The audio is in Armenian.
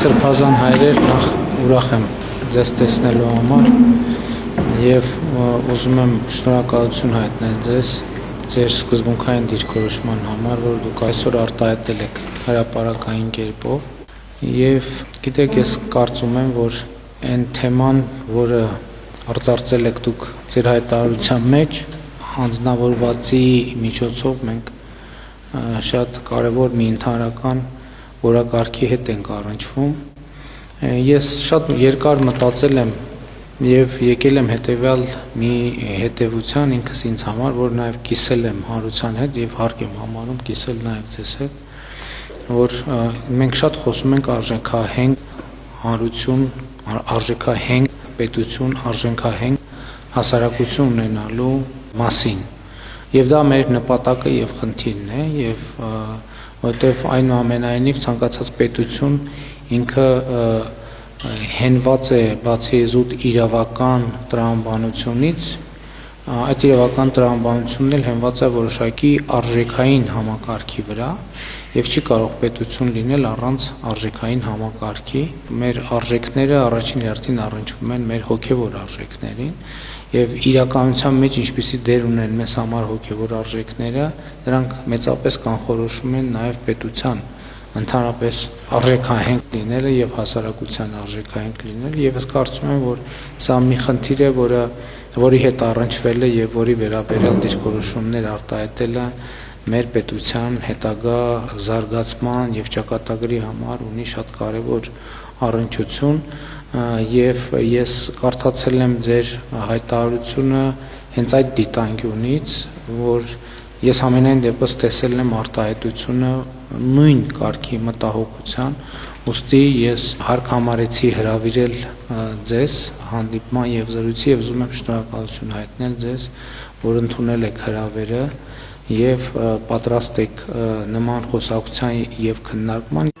Սրբազան հայրեր, նախ ուրախ եմ ձեզ տեսնելու համար եւ ուզում եմ շնորհակալություն հայտնել ձեզ ձեր սկզբունքային դիրքորոշման համար, որ դուք այսօր արտահայտել եք հրապարակային կերպով եւ գիտեք, ես կարծում եմ, որ այն թեման, որը արծարծել եք դուք ձեր հայտարարության մեջ, հանձնավորվածի միջոցով մենք շատ կարևոր մի ընդհանրական որակարգի հետ ենք առնչվում։ Ես շատ երկար մտածել եմ եւ եկել եմ հետեւյալ մի հետեւության ինքս ինձ համար, որ նաեւ կիսել եմ հանրության հետ եւ հարկ եմ համարում կիսել նաեւ ձեզ հետ, որ մենք շատ խոսում ենք արժեքահենք հանրություն, արժեքահենք պետություն, արժեքահենք հասարակություն ունենալու մասին։ Եվ դա մեր նպատակը եւ խնդիրն է եւ որտեվ այնուամենայնիվ ցանկացած պետություն ինքը հենված է բացի զուտ իրավական տրամաբանությունից, այդ իրավական տրամաբանությունն էլ հենված է որոշակի արժեքային համակարգի վրա եւ չի կարող պետություն լինել առանց արժեքային համակարգի։ Մեր արժեքները առաջին հերթին առնչվում են մեր հոգեվոր արժեքներին եւ իրականության մեջ ինչպիսի դեր ունեն մեզ համար հոգեվոր արժեքները, դրանք մեծապես կանխորոշում են նաեւ պետության ընդհանրապես արժեքահենք լինելը եւ հասարակության արժեքահենք լինելը եւ ես կարծում եմ, որ սա մի խնդիր է, որի հետ առնչվել է եւ որի վերաբերյալ դիրքորոշումներ արտահայտելը մեր պետության հետագա զարգացման եւ ճակատագրի համար ունի շատ կարեւոր առնչություն եւ ես կարդացել եմ ձեր հայտարարությունը հենց այդ դիտանկյունից, որ ես ամենայն դեպս տեսել եմ արտահայտությունը նույն կարգի մտահոգության, ուստի ես հարկ համարեցի հրավիրել ձեզ հանդիպման եւ զրույցի եւ ուզում եմ շնորհակալություն հայտնել ձեզ, որ ընդունել եք հրավերը եւ պատրաստ եք նման խոսակցության եւ քննարկման